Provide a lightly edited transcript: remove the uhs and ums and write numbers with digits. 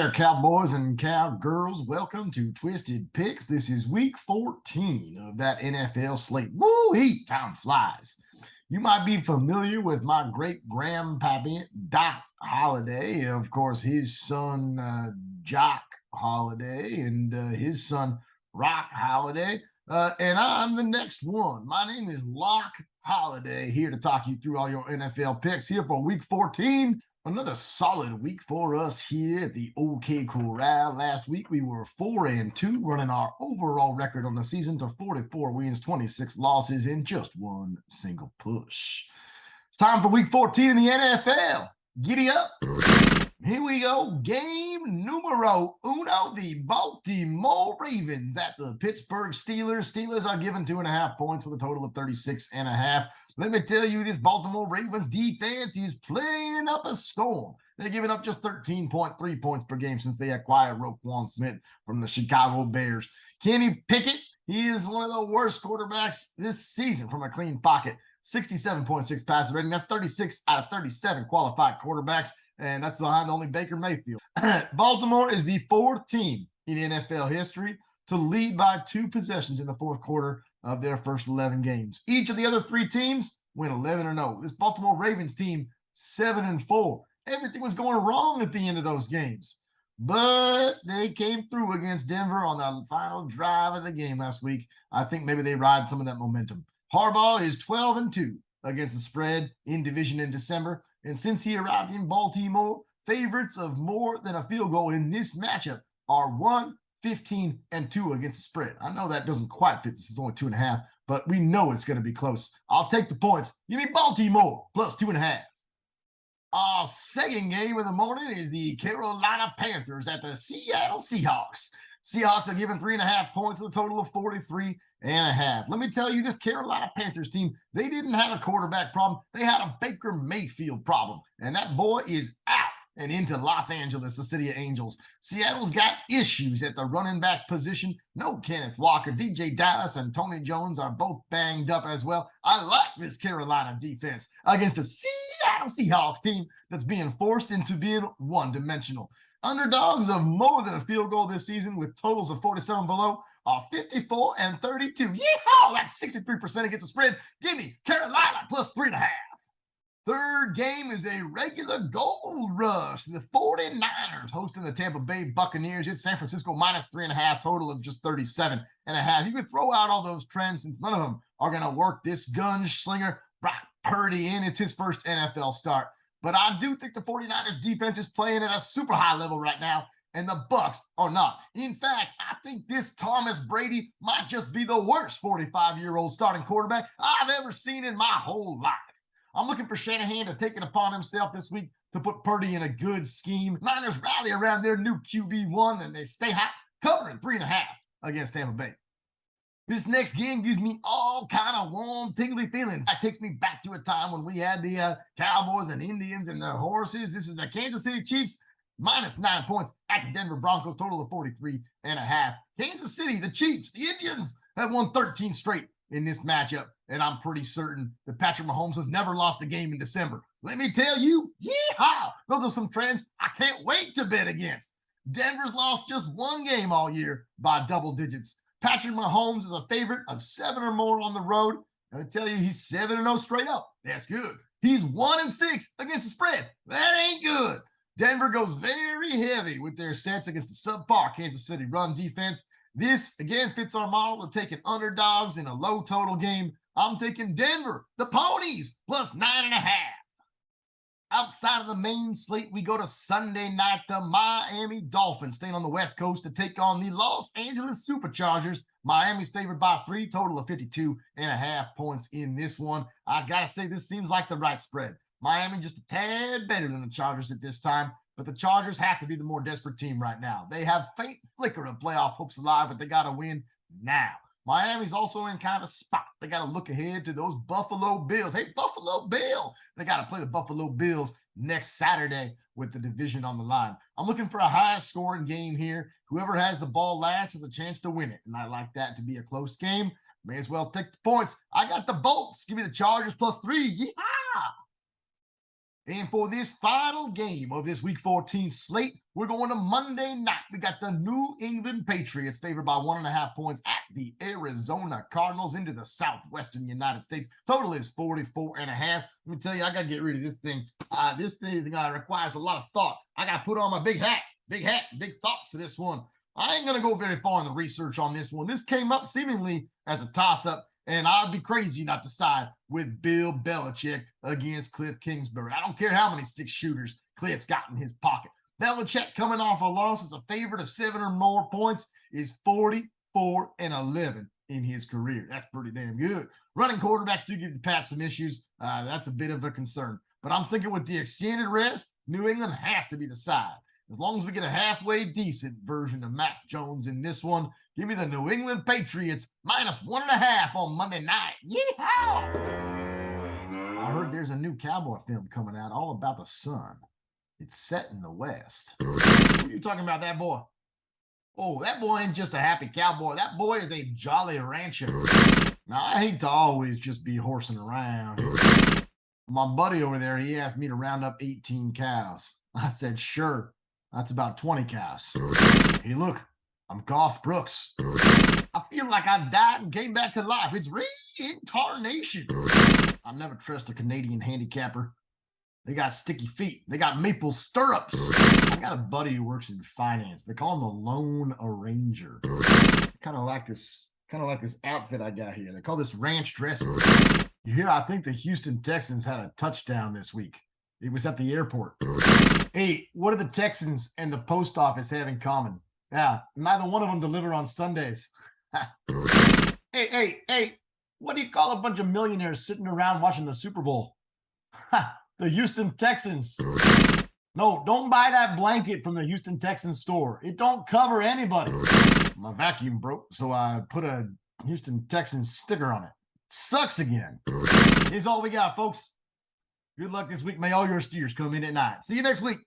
there, cowboys and cowgirls. Welcome to Twisted Picks. This is week 14 of that NFL slate. Woo-hee, time flies. You might be familiar with my great grandpappy, Doc Holliday. Of course, his son, Jock Holliday, and his son, Rock Holliday. And I'm the next one. My name is Lock Holliday, here to talk you through all your NFL picks here for week 14. Another solid week for us here at the OK Corral. Last week we were 4-2, running our overall record on the season to 44 wins, 26 losses in just one single push. It's time for week 14 in the NFL. Giddy up. Here we go. Game numero uno. The Baltimore Ravens at the Pittsburgh Steelers. Steelers are given 2.5 points with a total of 36.5. Let me tell you, this Baltimore Ravens defense is playing up a storm. They're giving up just 13.3 points per game since they acquired Roquan Smith from the Chicago Bears. Kenny Pickett, he is one of the worst quarterbacks this season from a clean pocket. 67.6 passer rating. That's 36 out of 37 qualified quarterbacks. And that's behind only Baker Mayfield. Baltimore is the fourth team in NFL history to lead by 2 possessions in the fourth quarter of their first 11 games. Each of the other 3 teams went 11-0. This Baltimore Ravens team, 7-4. Everything was going wrong at the end of those games. But they came through against Denver on the final drive of the game last week. I think maybe they ride some of that momentum. Harbaugh is 12-2 against the spread in division in December. And since he arrived in Baltimore, favorites of more than a field goal in this matchup are 1-15-2 against the spread. I know that doesn't quite fit. This is only 2.5, but we know it's going to be close. I'll take the points. Give me Baltimore plus 2.5. Our second game of the morning is the Carolina Panthers at the Seattle Seahawks. Seahawks are given 3.5 points with a total of 43.5. Let me tell you, this Carolina Panthers team, they didn't have a quarterback problem. They had a Baker Mayfield problem, and that boy is out and into Los Angeles, the city of angels. Seattle's got issues at the running back position. No Kenneth Walker. DJ Dallas and Tony Jones are both banged up as well. I like this Carolina defense against a Seattle Seahawks team that's being forced into being one-dimensional. Underdogs of more than a field goal this season with totals of 47 below are 54-32. Yeehaw! That's 63% against the spread. Give me Carolina plus 3.5. Third game is a regular gold rush. The 49ers hosting the Tampa Bay Buccaneers. It's San Francisco minus 3.5, total of just 37.5. You could throw out all those trends since none of them are going to work this gunslinger Brock Purdy in. It's his first NFL start. But I do think the 49ers defense is playing at a super high level right now, and the Bucs are not. In fact, I think this Thomas Brady might just be the worst 45-year-old starting quarterback I've ever seen in my whole life. I'm looking for Shanahan to take it upon himself this week to put Purdy in a good scheme. Niners rally around their new QB1, and they stay hot, covering 3.5 against Tampa Bay. This next game gives me all kind of warm, tingly feelings. It takes me back to a time when we had the Cowboys and Indians and their horses. This is the Kansas City Chiefs, minus 9 points at the Denver Broncos, total of 43.5. Kansas City, the Chiefs, the Indians have won 13 straight in this matchup, and I'm pretty certain that Patrick Mahomes has never lost a game in December. Let me tell you, yeehaw! Those are some trends I can't wait to bet against. Denver's lost just one game all year by double digits. Patrick Mahomes is a favorite of 7 or more on the road. I tell you, he's 7-0 straight up. That's good. He's 1-6 against the spread. That ain't good. Denver goes very heavy with their sets against the subpar Kansas City run defense. This, again, fits our model of taking underdogs in a low total game. I'm taking Denver, the Ponies, plus 9.5. Outside of the main slate, we go to Sunday night. The Miami Dolphins staying on the West Coast to take on the Los Angeles Superchargers. Miami's favored by 3, total of 52.5 points in this one. I got to say, this seems like the right spread. Miami just a tad better than the Chargers at this time, but the Chargers have to be the more desperate team right now. They have faint flicker of playoff hopes alive, but they got to win now. Miami's also in kind of a spot. They got to look ahead to those Buffalo Bills. Hey, Buffalo Bill! They got to play the Buffalo Bills next Saturday with the division on the line. I'm looking for a high-scoring game here. Whoever has the ball last has a chance to win it, and I like that to be a close game. May as well take the points. I got the Bolts. Give me the Chargers plus 3. Yeehaw! And for this final game of this Week 14 slate, we're going to Monday night. We got the New England Patriots favored by 1.5 points at the Arizona Cardinals into the southwestern United States. Total is 44.5. Let me tell you, I got to get rid of this thing. This thing requires a lot of thought. I got to put on my big hat, big thoughts for this one. I ain't going to go very far in the research on this one. This came up seemingly as a toss-up. And I'd be crazy not to side with Bill Belichick against Cliff Kingsbury. I don't care how many 6 shooters Cliff's got in his pocket. Belichick, coming off a loss as a favorite of 7 or more points, is 44-11 in his career. That's pretty damn good. Running quarterbacks do give the Pats some issues. That's a bit of a concern. But I'm thinking with the extended rest, New England has to be the side. As long as we get a halfway decent version of Mac Jones in this one, give me the New England Patriots -1.5 on Monday night. Yeehaw! I heard there's a new cowboy film coming out all about the sun. It's set in the West. What are you talking about, that boy? Oh, that boy ain't just a happy cowboy. That boy is a jolly rancher. Now, I hate to always just be horsing around. My buddy over there, he asked me to round up 18 cows. I said, sure. That's about 20 cows. Hey, look, I'm Garth Brooks. I feel like I died and came back to life. It's reincarnation. I never trust a Canadian handicapper. They got sticky feet. They got maple stirrups. I got a buddy who works in finance. They call him the Lone Arranger. Kind of like this outfit I got here. They call this ranch dressing. You hear, I think the Houston Texans had a touchdown this week. It was at the airport. Hey, what do the Texans and the post office have in common? Yeah, neither one of them deliver on Sundays. Hey, what do you call a bunch of millionaires sitting around watching the Super Bowl? The Houston Texans. No, don't buy that blanket from the Houston Texans store. It don't cover anybody. My vacuum broke, so I put a Houston Texans sticker on it. Sucks again. Here's all we got, folks. Good luck this week. May all your steers come in at night. See you next week.